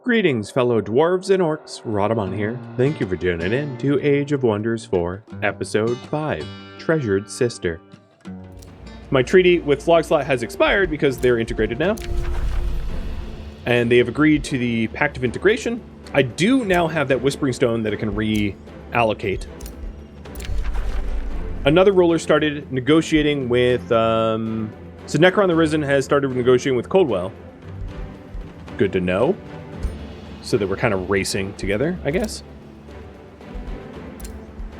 Greetings, fellow dwarves and orcs. Rhadamant here. Thank you for tuning in to Age of Wonders 4, Episode 5, Treasured Sister. My treaty with Slogslot has expired because they're integrated now. And they have agreed to the Pact of Integration. I do now have that Whispering Stone that I can reallocate. Another ruler started negotiating with... So Necron the Risen has started negotiating with Coldwell. Good to know. So that we're kind of racing together, I guess.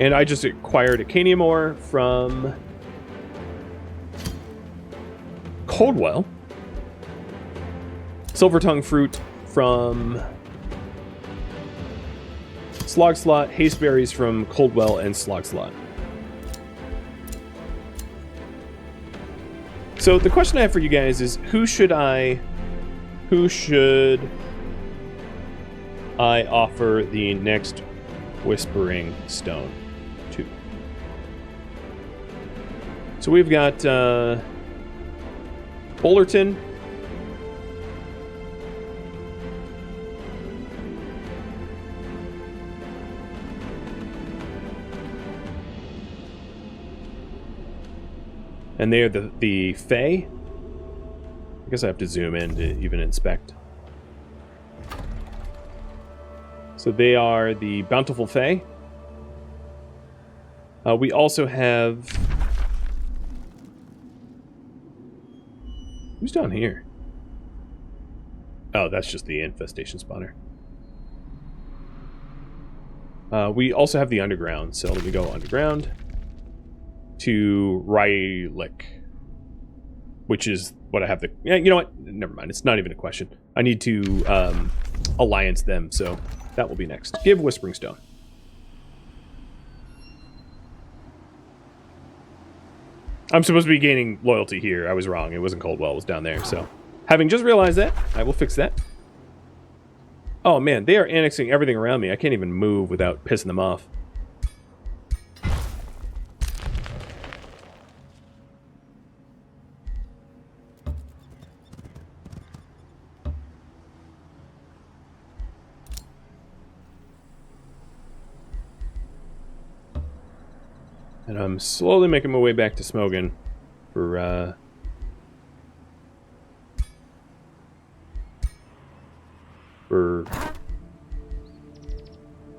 And I just acquired a Canium ore from Coldwell. Silver Tongue fruit from Slogslot. Hasteberries from Coldwell and Slogslot. So the question I have for you guys is, who should I offer the next Whispering Stone to? So we've got Fullerton. And they are the Fae. I guess I have to zoom in to even inspect. So they are the Bountiful Fae. We also have... Who's down here? Oh, that's just the infestation spotter. We also have the Underground, so let me go Underground to Rylick, which is what I have the... Yeah, you know what? Never mind. It's not even a question. I need to alliance them, so that will be next. Give Whispering Stone. I'm supposed to be gaining loyalty here. I was wrong. It wasn't Coldwell. It was down there. So, having just realized that, I will fix that. Oh, man. They are annexing everything around me. I can't even move without pissing them off. And I'm slowly making my way back to Smogan for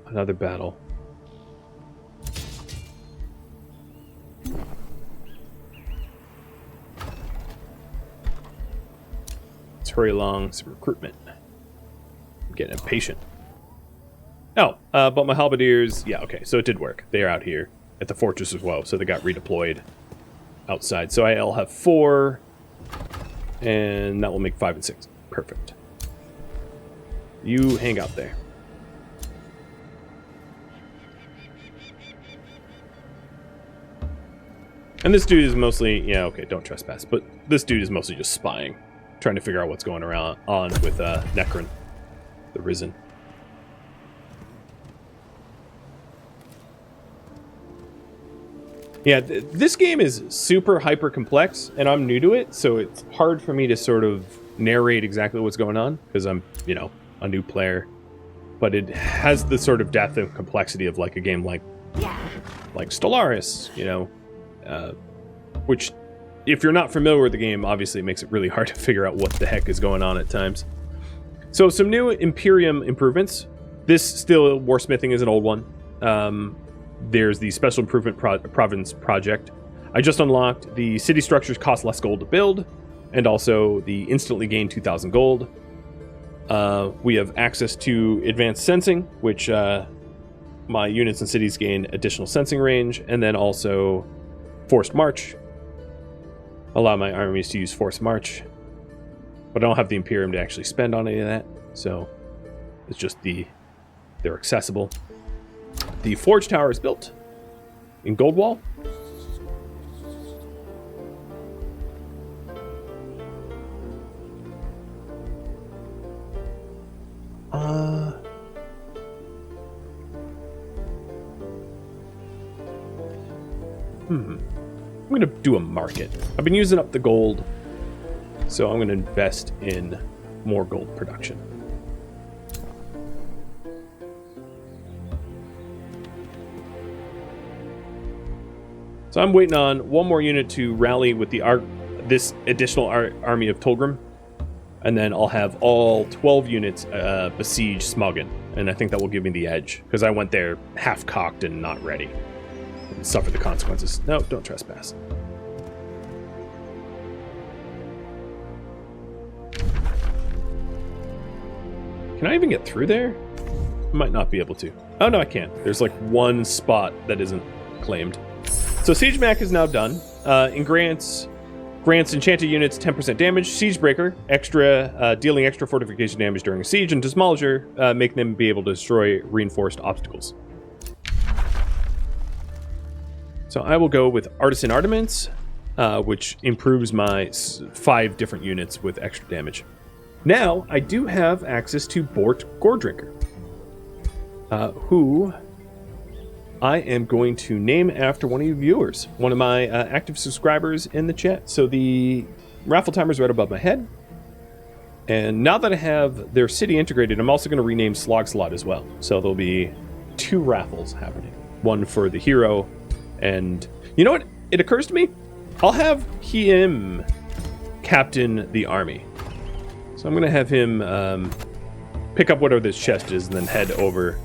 another battle. Let's hurry along some recruitment. I'm getting impatient. Oh, but my halberdiers, yeah, okay, so it did work. They are out here at the fortress as well, so they got redeployed outside. So I'll have 4, and that will make 5 and 6. Perfect. You hang out there. And this dude is mostly, yeah, okay, don't trespass, but this dude is mostly just spying, trying to figure out what's going on with Necron, the Risen. Yeah, this game is super hyper complex, and I'm new to it, so it's hard for me to sort of narrate exactly what's going on, because I'm, you know, a new player. But it has the sort of depth and complexity of like a game like Stellaris, you know, which, if you're not familiar with the game, obviously it makes it really hard to figure out what the heck is going on at times. So some new Imperium improvements. This still, warsmithing is an old one. There's the Special Improvement Province project. I just unlocked the city structures cost less gold to build, and also the instantly gain 2,000 gold. We have access to advanced sensing, which my units and cities gain additional sensing range, and then also forced march. Allow my armies to use forced march, but I don't have the Imperium to actually spend on any of that, so it's just they're accessible. The Forge Tower is built in Goldwall. I'm going to do a market. I've been using up the gold, so I'm going to invest in more gold production. So I'm waiting on one more unit to rally with the this additional army of Tolgrim, and then I'll have all 12 units besiege Smogon, and I think that will give me the edge, because I went there half-cocked and not ready. And suffer the consequences. No, don't trespass. Can I even get through there? I might not be able to. Oh, no, I can't. There's like one spot that isn't claimed. So Siege Mac is now done. And grants enchanted units 10% damage. Siegebreaker, dealing extra fortification damage during a siege. And Demolisher, make them be able to destroy reinforced obstacles. So I will go with Artisan Rhadamant, which improves my 5 different units with extra damage. Now, I do have access to Bort Goredrinker, who I am going to name after one of you viewers, one of my active subscribers in the chat. So the raffle timer is right above my head. And now that I have their city integrated, I'm also going to rename Slogslot as well. So there'll be 2 raffles happening. One for the hero, and you know what? It occurs to me, I'll have him captain the army. So I'm going to have him pick up whatever this chest is and then head over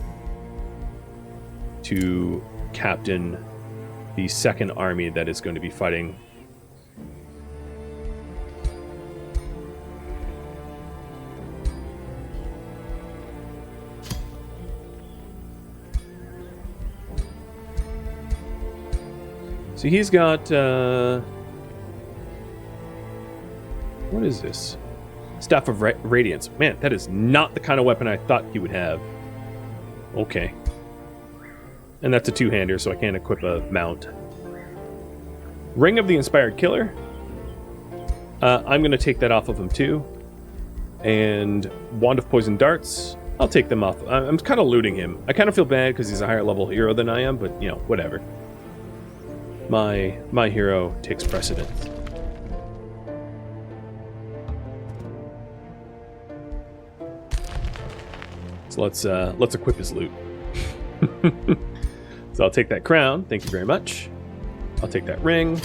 to captain the second army that is going to be fighting. So he's got, what is this? Staff of Radiance. Man, that is not the kind of weapon I thought he would have. Okay. And that's a 2-hander, so I can't equip a mount. Ring of the Inspired Killer. I'm going to take that off of him too. And Wand of Poison Darts. I'll take them off. I'm kind of looting him. I kind of feel bad because he's a higher level hero than I am, but, you know, whatever. My hero takes precedence. So let's equip his loot. So I'll take that crown. Thank you very much. I'll take that ring.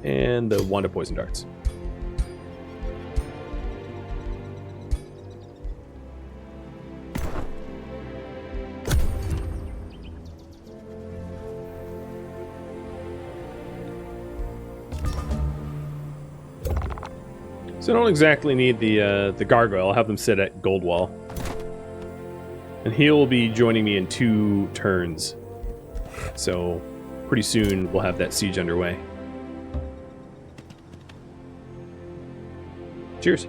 And the Wand of Poison Darts. So I don't exactly need the gargoyle. I'll have them sit at Goldwall. And he'll be joining me in 2 turns. So pretty soon we'll have that siege underway. Cheers.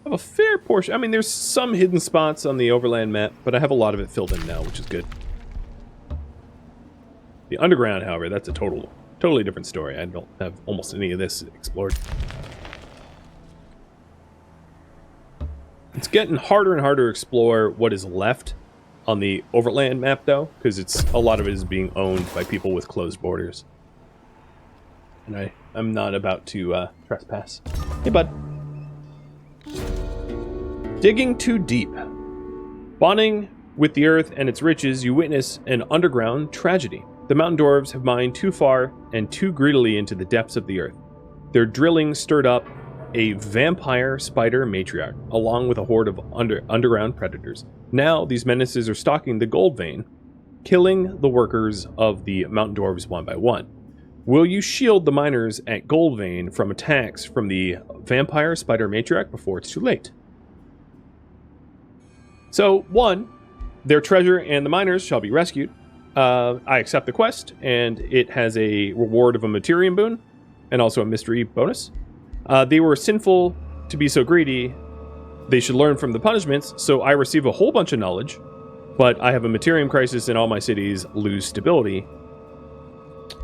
A fair portion. I mean, there's some hidden spots on the overland map, but I have a lot of it filled in now, which is good. The underground, however, that's a totally different story. I don't have almost any of this explored. It's getting harder and harder to explore what is left on the overland map, though, because a lot of it is being owned by people with closed borders. And I'm not about to trespass. Hey, bud. Digging too deep. Bonding with the earth and its riches, you witness an underground tragedy. The mountain dwarves have mined too far and too greedily into the depths of the earth. Their drilling stirred up a vampire spider matriarch, along with a horde of underground predators. Now, these menaces are stalking the gold vein, killing the workers of the mountain dwarves one by one. Will you shield the miners at Gold Vein from attacks from the vampire spider matriarch before it's too late? So, 1, their treasure and the miners shall be rescued. I accept the quest, and it has a reward of a Imperium boon, and also a mystery bonus. They were sinful to be so greedy. They should learn from the punishments, so I receive a whole bunch of knowledge, but I have a Imperium crisis and all my cities lose stability.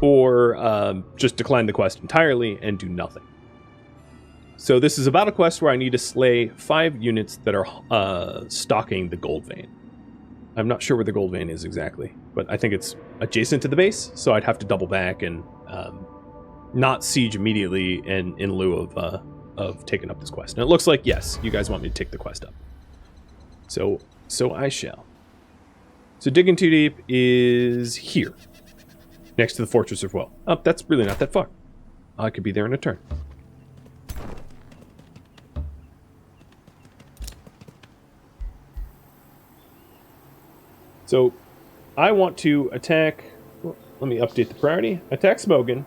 Or just decline the quest entirely and do nothing. So this is a battle quest where I need to slay 5 units that are stalking the gold vein. I'm not sure where the gold vein is exactly, but I think it's adjacent to the base, so I'd have to double back and not siege immediately in lieu of taking up this quest. And it looks like, yes, you guys want me to take the quest up. So I shall. So digging too deep is here, next to the Fortress of Woe. Oh, that's really not that far. I could be there in a turn. So I want to attack. Let me update the priority. Attack Smogan.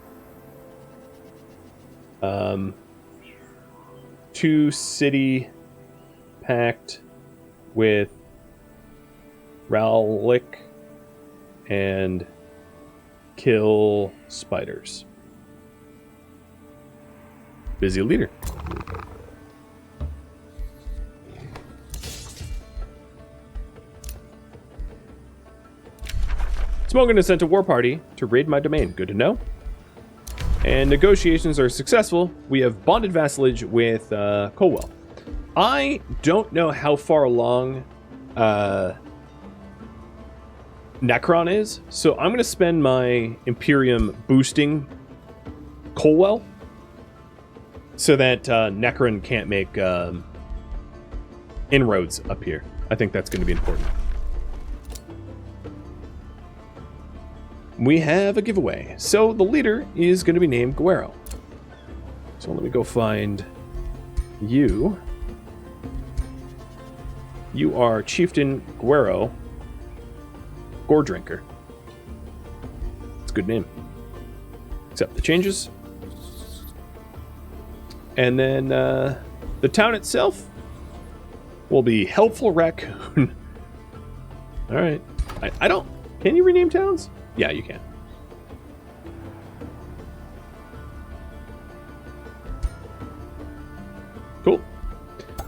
2 city pact with Rowlick and kill spiders. Busy leader. Smogan has sent a war party to raid my domain. Good to know. And negotiations are successful. We have bonded vassalage with Colwell. I don't know how far along Necron is, so I'm going to spend my Imperium boosting Colwell so that Necron can't make inroads up here. I think that's going to be important. We have a giveaway. So the leader is going to be named Guero. So let me go find you. You are Chieftain Guero Gore Drinker. It's a good name. Accept the changes. And then the town itself will be Helpful Raccoon. All right. I don't... Can you rename towns? Yeah, you can. Cool.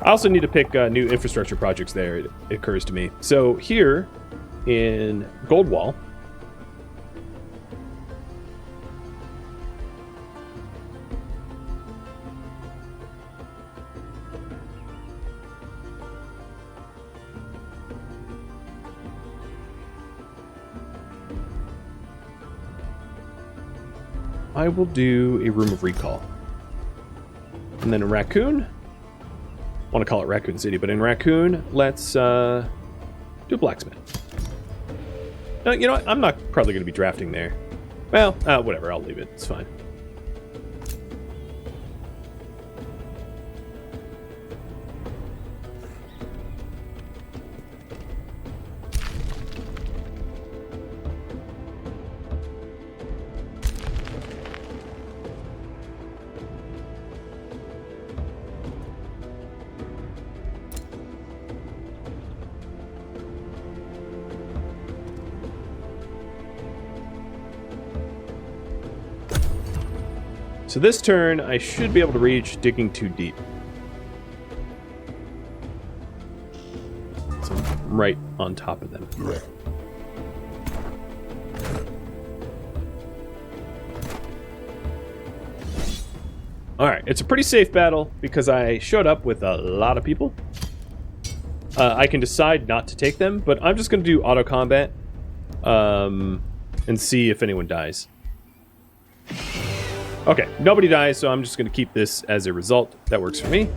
I also need to pick new infrastructure projects there, it occurs to me. So here in Goldwall, I will do a Room of Recall. And then in Raccoon, I want to call it Raccoon City, but in Raccoon, let's do a Blacksmith. No, you know what? I'm not probably going to be drafting there. Well, whatever, I'll leave it. It's fine. So this turn, I should be able to reach Digging Too Deep. So I'm right on top of them. Alright, it's a pretty safe battle because I showed up with a lot of people. I can decide not to take them, but I'm just going to do auto combat and see if anyone dies. Okay, nobody dies, so I'm just going to keep this as a result. That works for me.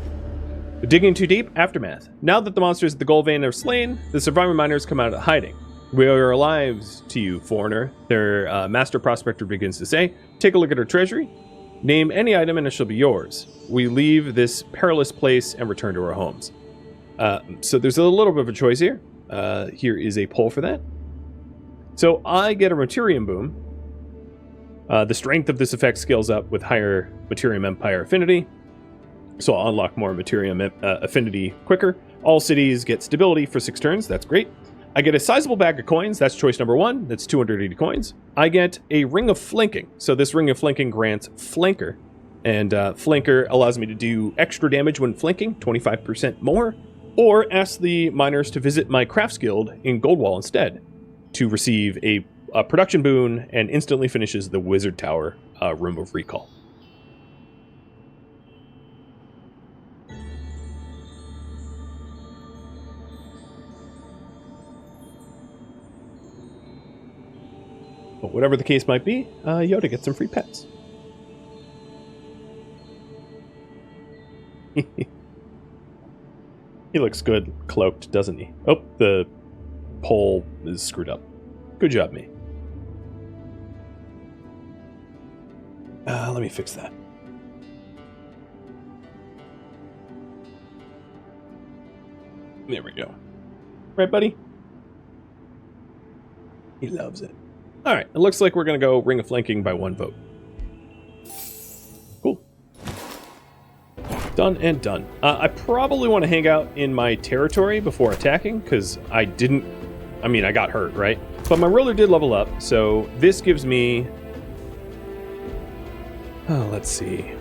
Digging Too Deep, Aftermath. Now that the monsters at the Gold Vein are slain, the survivor miners come out of hiding. We are alive to you, foreigner. Their master prospector begins to say, take a look at our treasury. Name any item and it shall be yours. We leave this perilous place and return to our homes. So there's a little bit of a choice here. Here is a poll for that. So I get a Materium Boom. The strength of this effect scales up with higher Materium Empire affinity, so I'll unlock more Materium affinity quicker. All cities get stability for 6 turns, that's great. I get a sizable bag of coins, that's choice number 1, that's 280 coins. I get a Ring of Flanking, so this Ring of Flanking grants Flanker, and Flanker allows me to do extra damage when flanking, 25% more, or ask the miners to visit my Crafts Guild in Goldwall instead, to receive a production boon and instantly finishes the Wizard Tower Room of Recall. But whatever the case might be, Yoda gets some free pets. He looks good cloaked, doesn't he? Oh, the pole is screwed up. Good job, me. Let me fix that. There we go. Right, buddy? He loves it. Alright, it looks like we're going to go Ring of Flanking by 1 vote. Cool. Done and done. I probably want to hang out in my territory before attacking, because I got hurt, right? But my ruler did level up, so this gives me... Oh, let's see.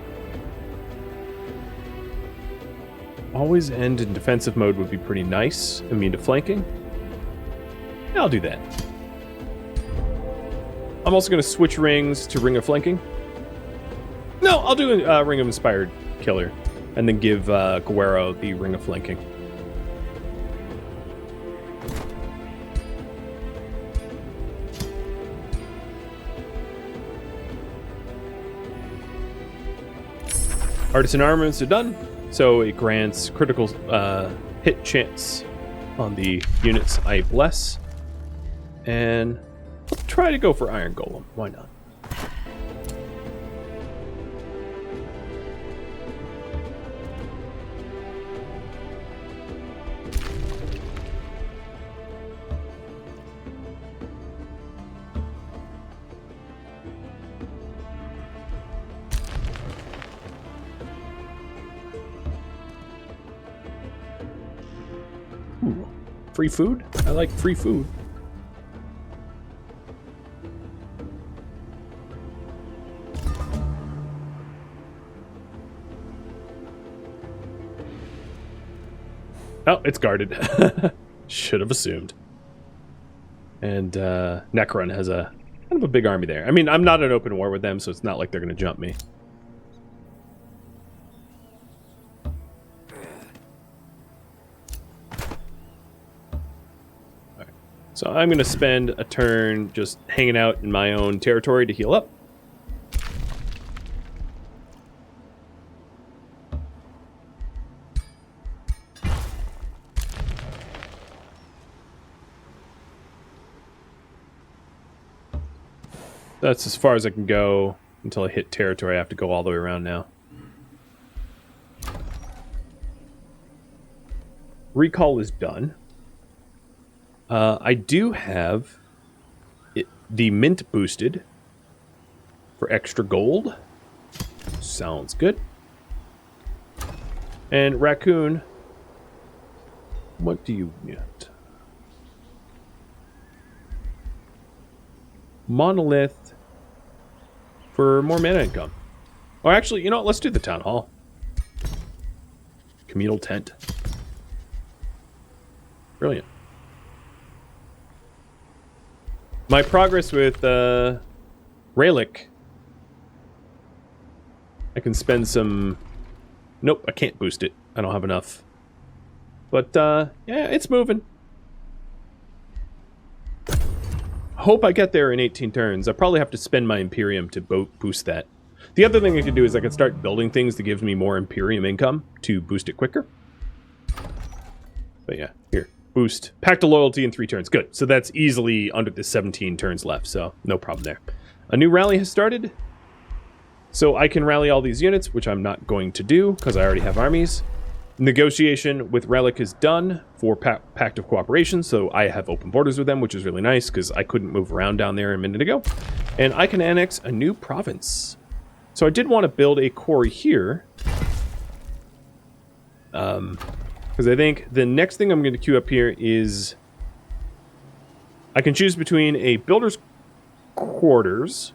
Always end in defensive mode would be pretty nice. Immune to flanking. Yeah, I'll do that. I'm also going to switch rings to Ring of Flanking. No, I'll do a Ring of Inspired Killer. And then give Guerrero the Ring of Flanking. Artisan Armaments are done. So it grants critical hit chance on the units I bless. And I'll try to go for Iron Golem. Why not? Ooh, free food? I like free food. Oh, it's guarded. Should have assumed. And Necron has a kind of a big army there. I mean, I'm not at open war with them, so it's not like they're going to jump me. Right. So I'm going to spend a turn just hanging out in my own territory to heal up. That's as far as I can go until I hit territory. I have to go all the way around now. Recall is done. I do have the mint boosted for extra gold. Sounds good. And Raccoon, what do you get? Monolith for more mana income. Or actually, you know what? Let's do the Town Hall. Communal tent. Brilliant. My progress with Relic. I can spend some... Nope, I can't boost it. I don't have enough. But, yeah, it's moving. Hope I get there in 18 turns. I probably have to spend my Imperium to boost that. The other thing I could do is I could start building things that gives me more Imperium income to boost it quicker. But yeah, here. Boost. Pact of Loyalty in 3 turns. Good. So that's easily under the 17 turns left, so no problem there. A new rally has started. So I can rally all these units, which I'm not going to do because I already have armies. Negotiation with Relic is done for Pact of Cooperation, so I have open borders with them, which is really nice because I couldn't move around down there a minute ago. And I can annex a new province. So I did want to build a quarry here. Because I think the next thing I'm going to queue up here is... I can choose between a builder's quarters,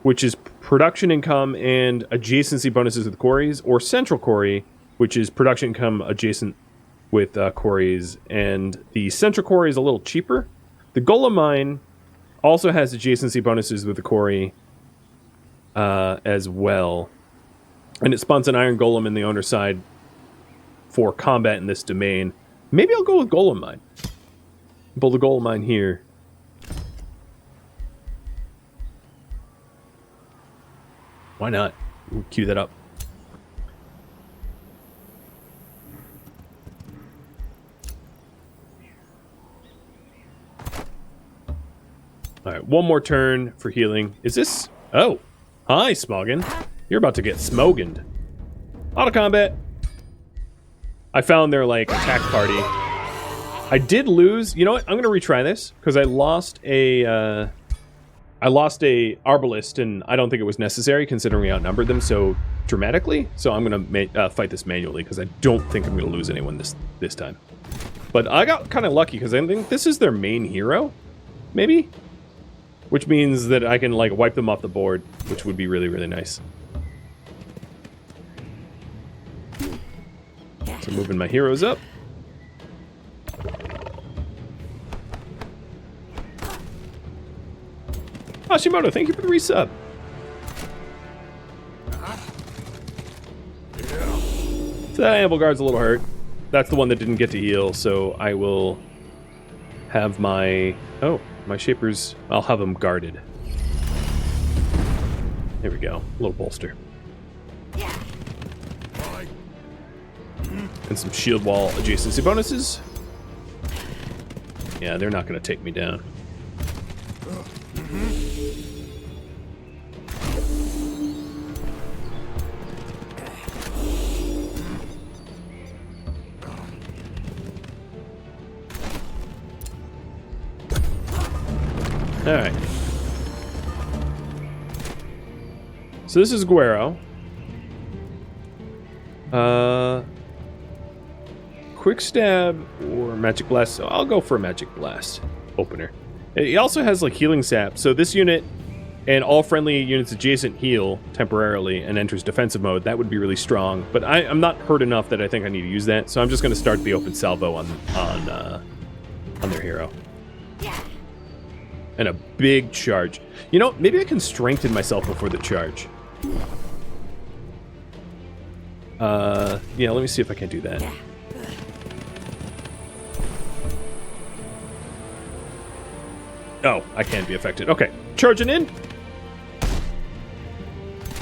which is production income and adjacency bonuses with quarries, or central quarry, which is production income adjacent with quarries, and the central quarry is a little cheaper. The Golem Mine also has adjacency bonuses with the quarry as well, and it spawns an Iron Golem in the owner's side for combat in this domain. Maybe I'll go with Golem Mine. Build a Golem Mine here. Why not? We'll cue that up. Alright, one more turn for healing. Is this... Oh! Hi, Smoggin. You're about to get smogined. Auto combat! I found their, like, attack party. I did lose... You know what? I'm gonna retry this, because I lost a Arbalist, and I don't think it was necessary, considering we outnumbered them so dramatically. So I'm gonna fight this manually, because I don't think I'm gonna lose anyone this time. But I got kind of lucky, because I think this is their main hero, maybe? Which means that I can, like, wipe them off the board, which would be really, really nice. So moving my heroes up. Hashimoto, thank you for the resub. So that Amble Guard's a little hurt. That's the one that didn't get to heal, so I will have my... Oh, my Shapers... I'll have them guarded. There we go. A little bolster. And some shield wall adjacency bonuses. Yeah, they're not going to take me down. Alright. So this is Guero. Quick stab or magic blast. So I'll go for a magic blast opener. He also has like healing sap. So this unit and all friendly units adjacent heal temporarily and enters defensive mode. That would be really strong. But I'm not hurt enough that I think I need to use that. So I'm just going to start the open salvo on their hero. And a big charge. You know, maybe I can strengthen myself before the charge. Yeah, let me see if I can do that. Oh, I can't be affected. Okay, charging in.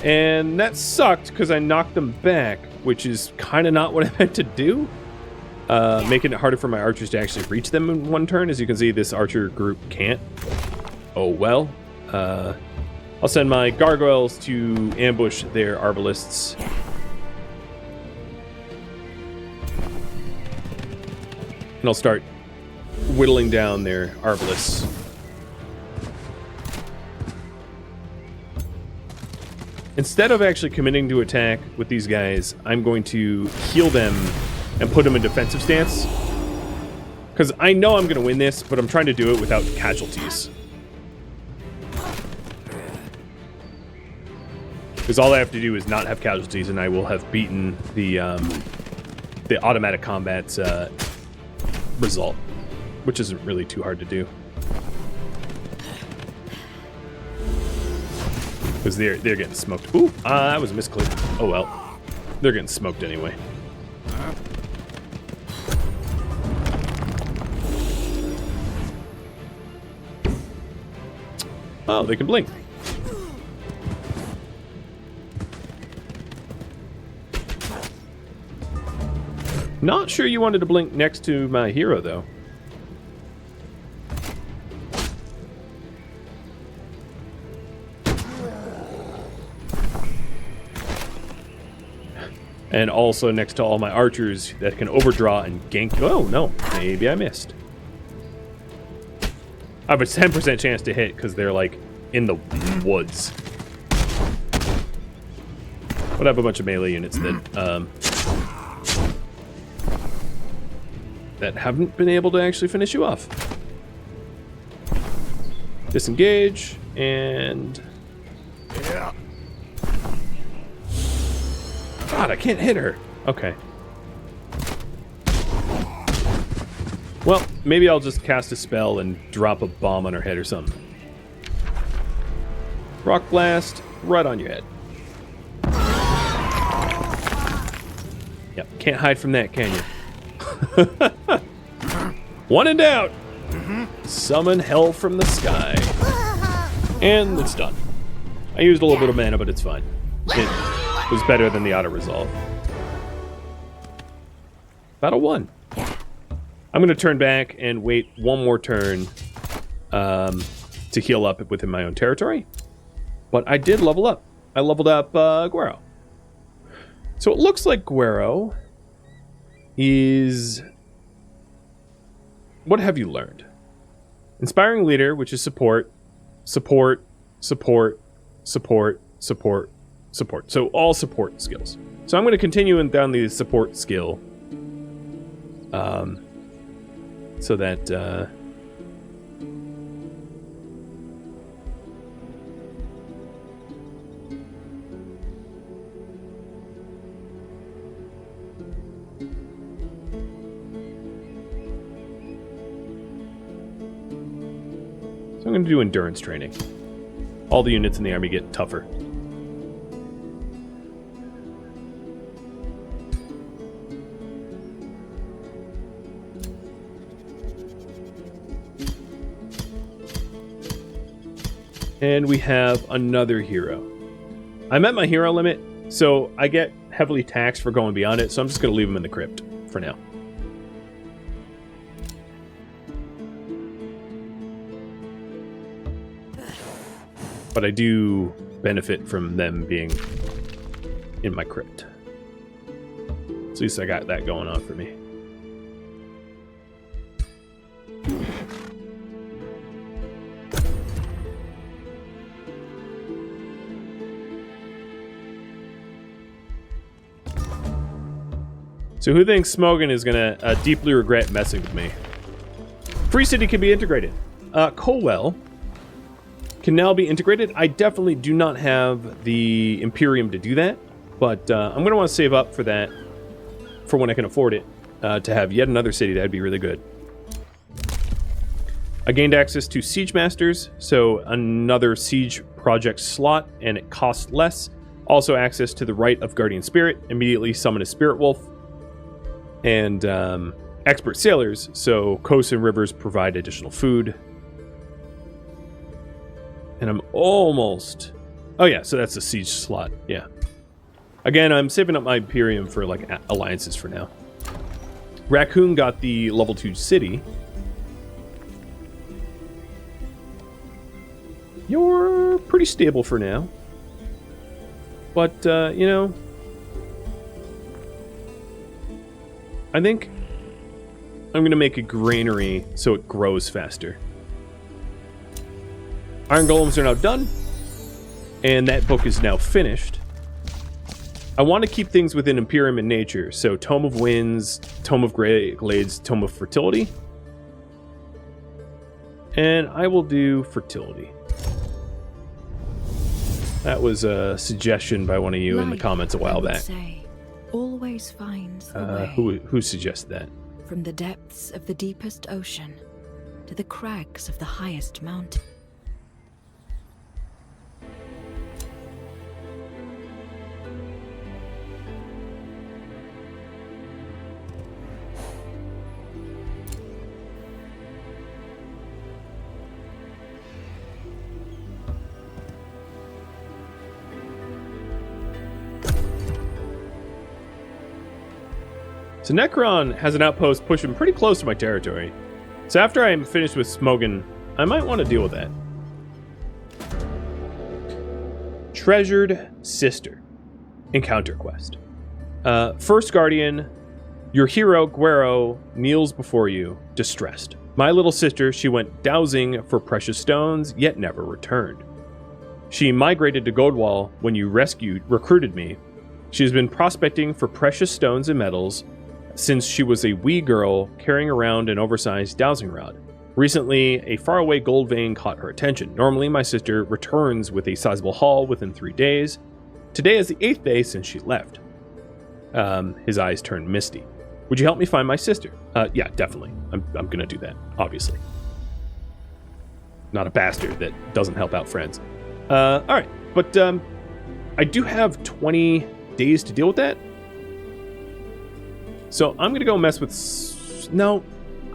And that sucked because I knocked them back, which is kind of not what I meant to do. Making it harder for my archers to actually reach them in one turn. As you can see, this archer group can't. Oh well. I'll send my gargoyles to ambush their arbalists. And I'll start whittling down their arbalists. Instead of actually committing to attack with these guys, I'm going to heal them and put them in defensive stance. Because I know I'm going to win this, but I'm trying to do it without casualties. Because all I have to do is not have casualties, and I will have beaten the automatic combat's result, which isn't really too hard to do. Because they're getting smoked. Ooh, that was a misclick. Oh well. They're getting smoked anyway. Oh, they can blink. Not sure you wanted to blink next to my hero, though. And also next to all my archers that can overdraw and gank. Oh, no. Maybe I missed. I have a 10% chance to hit because they're, like, in the woods. But I have a bunch of melee units that, that haven't been able to actually finish you off. Disengage, and... Yeah. God, I can't hit her. Okay. Well, maybe I'll just cast a spell and drop a bomb on her head or something. Rock Blast, right on your head. Yep, can't hide from that, can you? One in doubt. Summon hell from the sky. And it's done. I used a little bit of mana, but it's fine. it was better than the auto-resolve. Battle 1. I'm going to turn back and wait one more turn to heal up within my own territory. But I did level up. I leveled up Guero. So it looks like Guero is... What have you learned? Inspiring leader, which is support, support, support, support, support, support. So all support skills. So I'm going to continue down the support skill. So that... I'm going to do endurance training. All the units in the army get tougher. And we have another hero. I'm at my hero limit, so I get heavily taxed for going beyond it, so I'm just going to leave him in the crypt for now. But I do benefit from them being in my crypt. At least I got that going on for me. So who thinks Smogan is going to deeply regret messing with me? Free City can be integrated. Colwell can now be integrated. I definitely do not have the Imperium to do that, but I'm going to want to save up for that for when I can afford it, to have yet another city. That'd be really good. I gained access to Siege Masters, so another Siege project slot, and it costs less. Also access to the Rite of Guardian Spirit, immediately summon a Spirit Wolf. And Expert Sailors, so coasts and rivers provide additional food. And I'm almost... Oh yeah, so that's a siege slot, yeah. Again, I'm saving up my Imperium for like alliances for now. Raccoon got the level 2 city. You're pretty stable for now. But, you know... I think I'm going to make a granary so it grows faster. Iron Golems are now done, and that book is now finished. I want to keep things within Imperium and nature, so Tome of Winds, Tome of Glades, Tome of Fertility. And I will do Fertility. That was a suggestion by one of you in the comments a while back. Always finds the way. Who suggested that? From the depths of the deepest ocean to the crags of the highest mountain. So Necron has an outpost pushing pretty close to my territory. So after I'm finished with Smogan, I might want to deal with that. Treasured Sister. Encounter quest. First Guardian, your hero, Guero, kneels before you, distressed. My little sister, she went dowsing for precious stones, yet never returned. She migrated to Goldwall when you recruited me. She has been prospecting for precious stones and metals since she was a wee girl carrying around an oversized dowsing rod. Recently, a faraway gold vein caught her attention. Normally, my sister returns with a sizable haul within 3 days. Today is the 8th day since she left. His eyes turned misty. Would you help me find my sister? Yeah, definitely. I'm gonna do that, obviously. Not a bastard that doesn't help out friends. Alright, but I do have 20 days to deal with that. So I'm going to go mess with... No,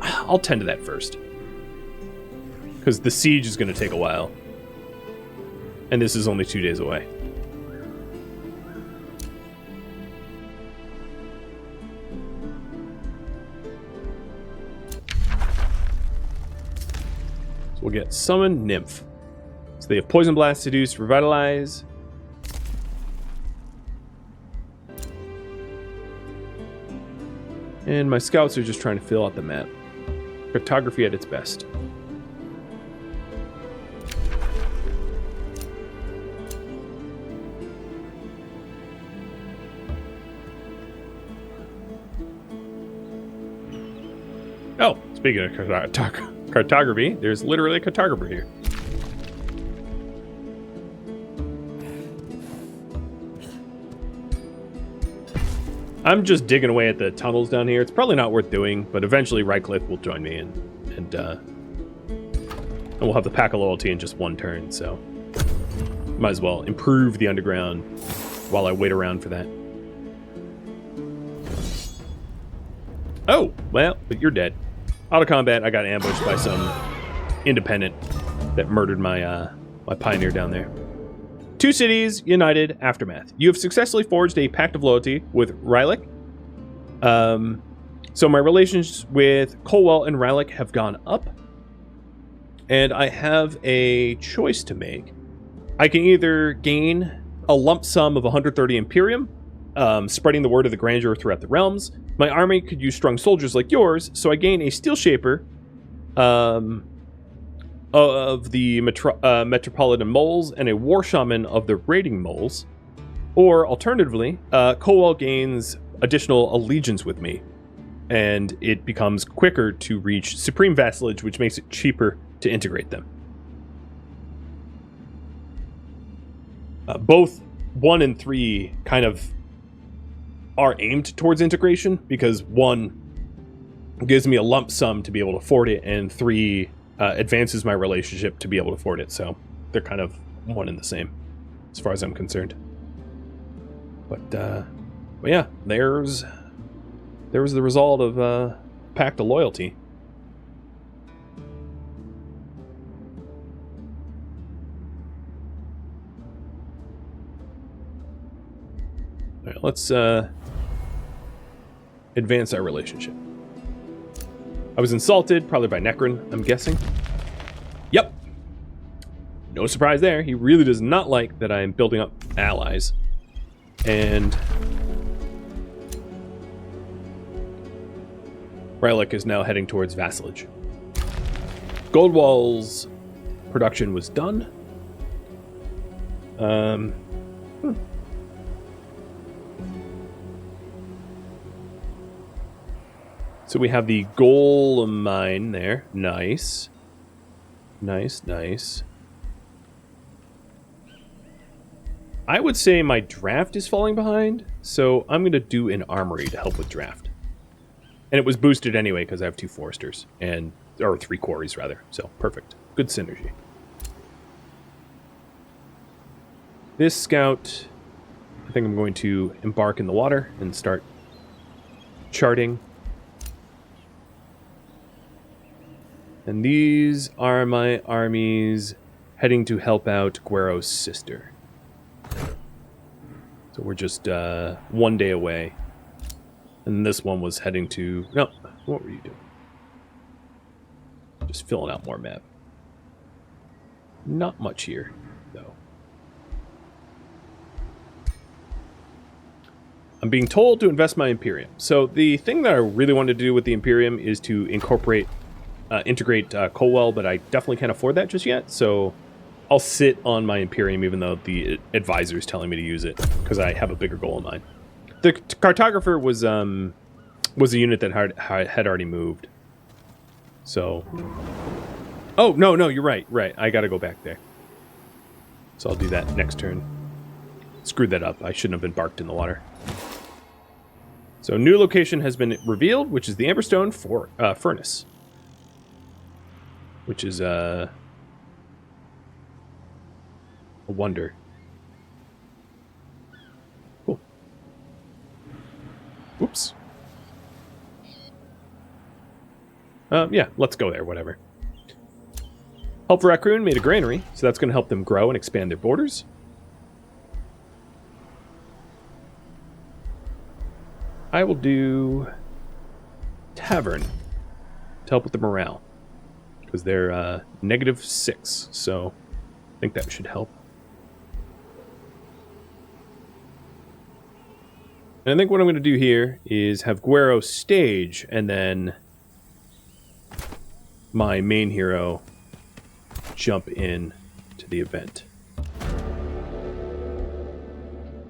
I'll tend to that first. Because the siege is going to take a while. And this is only 2 days away. So we'll get Summon Nymph. So they have Poison Blast, Seduce, Revitalize. And my scouts are just trying to fill out the map. Cartography at its best. Oh, speaking of cartography, there's literally a cartographer here. I'm just digging away at the tunnels down here. It's probably not worth doing, but eventually Rycliffe will join me and we'll have the pack of loyalty in just one turn, so might as well improve the underground while I wait around for that. Oh, well, but you're dead. Out of combat, I got ambushed by some independent that murdered my my pioneer down there. Two cities united. Aftermath. You have successfully forged a pact of loyalty with Rylak. So my relations with Colwell and Rylak have gone up, and I have a choice to make. I can either gain a lump sum of 130 Imperium, spreading the word of the grandeur throughout the realms. My army could use strong soldiers like yours, so I gain a Steel Shaper of the Metropolitan Moles and a War Shaman of the Raiding Moles. Or, alternatively, Colwell gains additional allegiance with me, and it becomes quicker to reach Supreme Vassalage, which makes it cheaper to integrate them. Both 1 and 3 kind of are aimed towards integration, because 1 gives me a lump sum to be able to afford it, and 3 advances my relationship to be able to afford it. So they're kind of one and the same as far as I'm concerned. But yeah, there was the result of Pact of Loyalty. All right, let's advance our relationship. I was insulted, probably by Necron, I'm guessing. Yep. No surprise there. He really does not like that I'm building up allies. And Rylak is now heading towards vassalage. Goldwall's production was done. So we have the Golem mine there. Nice. Nice, nice. I would say my draft is falling behind, so I'm going to do an armory to help with draft. And it was boosted anyway because I have 2 foresters, or 3 quarries rather, so perfect. Good synergy. This scout, I think I'm going to embark in the water and start charting. And these are my armies heading to help out Guero's sister. So we're just 1 day away. And this one was heading to... No, what were you doing? Just filling out more map. Not much here, though. I'm being told to invest my Imperium. So the thing that I really wanted to do with the Imperium is to integrate Colwell, but I definitely can't afford that just yet, so I'll sit on my Imperium even though the advisor is telling me to use it, because I have a bigger goal in mind. The cartographer was a unit that had already moved. So... Oh, no, you're right. I gotta go back there. So I'll do that next turn. Screwed that up. I shouldn't have embarked in the water. So new location has been revealed, which is the Amberstone Furnace. Which is a wonder. Cool. Oops. Yeah, let's go there, whatever. Help for Raccoon made a granary, so that's going to help them grow and expand their borders. I will do Tavern to help with the morale. because they're -6, so I think that should help. And I think what I'm going to do here is have Guero stage, and then my main hero jump in to the event.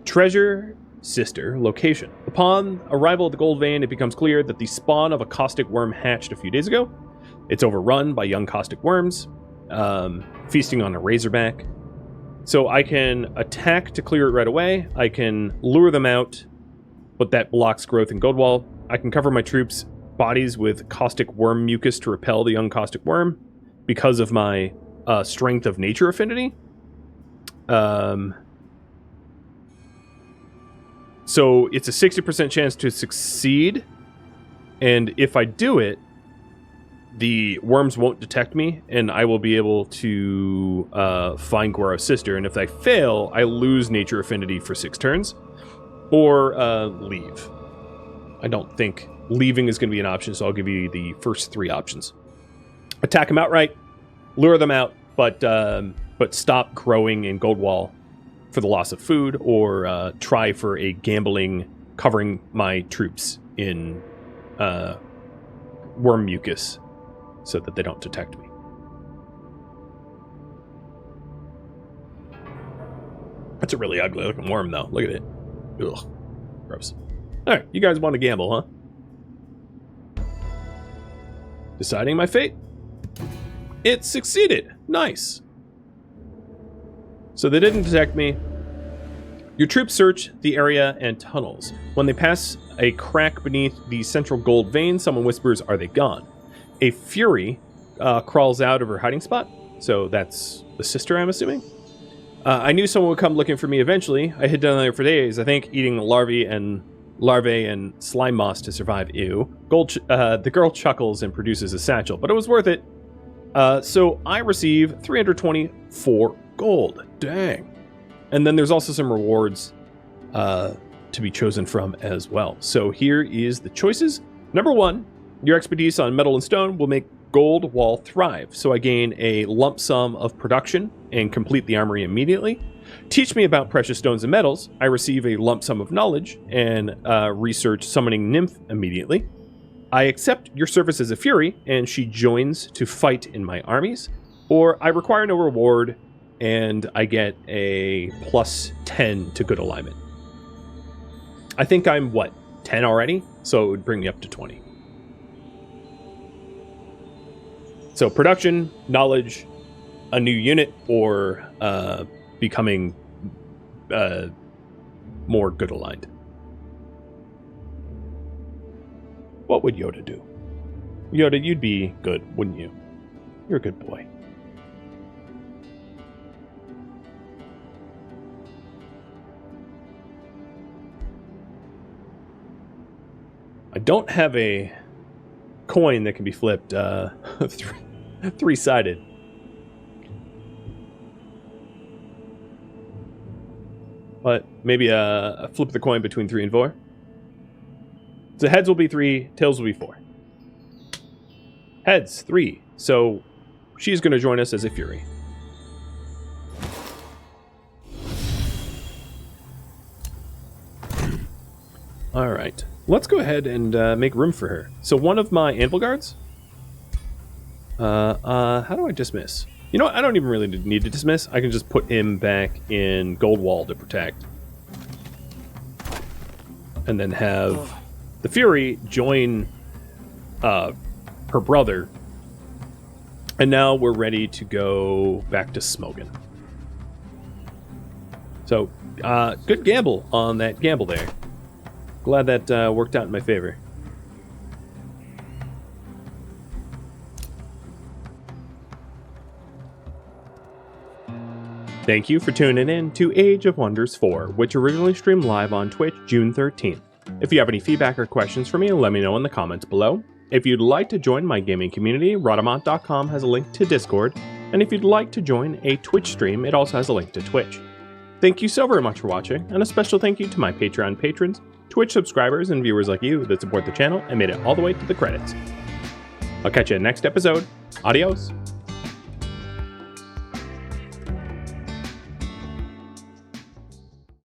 Treasure Sister location. Upon arrival at the Gold Vein, it becomes clear that the spawn of a caustic worm hatched a few days ago. It's overrun by young caustic worms, feasting on a razorback. So I can attack to clear it right away. I can lure them out, but that blocks growth in Goldwall. I can cover my troops' bodies with caustic worm mucus to repel the young caustic worm because of my strength of nature affinity. So it's a 60% chance to succeed, and if I do it, the worms won't detect me, and I will be able to find Guero's sister. And if I fail, I lose nature affinity for 6 turns, or leave. I don't think leaving is going to be an option, so I'll give you the first 3 options. Attack them outright, lure them out, but stop growing in Goldwall for the loss of food, or try for a gambling covering my troops in worm mucus so that they don't detect me. That's a really ugly looking worm, though. Look at it. Ugh. Gross. Alright, you guys want to gamble, huh? Deciding my fate. It succeeded. Nice. So they didn't detect me. Your troops search the area and tunnels. When they pass a crack beneath the central gold vein, someone whispers, "Are they gone?" A fury crawls out of her hiding spot. So that's the sister, I'm assuming. I knew someone would come looking for me eventually. I hid down there for days, I think, eating larvae and slime moss to survive. Ew. The girl chuckles and produces a satchel, but it was worth it. So I receive 324 gold. Dang. And then there's also some rewards to be chosen from as well. So here is the choices. Number 1, your expertise on metal and stone will make Goldwall thrive. So I gain a lump sum of production and complete the armory immediately. Teach me about precious stones and metals. I receive a lump sum of knowledge and research summoning nymph immediately. I accept your service as a fury, and she joins to fight in my armies. Or I require no reward, and I get a +10 to good alignment. I think I'm, 10 already? So it would bring me up to 20. So production, knowledge, a new unit, or becoming more good aligned. What would Yoda do? Yoda, you'd be good, wouldn't you? You're a good boy. I don't have a coin that can be flipped 3-sided. But maybe a flip of the coin between 3 and 4. So heads will be 3, tails will be 4. Heads, 3. So she's going to join us as a fury. All right. Let's go ahead and make room for her. So one of my anvil guards. How do I dismiss? You know what? I don't even really need to dismiss. I can just put him back in Goldwall to protect. And then have the Fury join her brother. And now we're ready to go back to Smogan. So, good gamble on that gamble there. Glad that worked out in my favor. Thank you for tuning in to Age of Wonders 4, which originally streamed live on Twitch June 13th. If you have any feedback or questions for me, let me know in the comments below. If you'd like to join my gaming community, Rhadamant.com has a link to Discord, and if you'd like to join a Twitch stream, it also has a link to Twitch. Thank you so very much for watching, and a special thank you to my Patreon patrons, Twitch subscribers, and viewers like you that support the channel and made it all the way to the credits. I'll catch you next episode. Adios.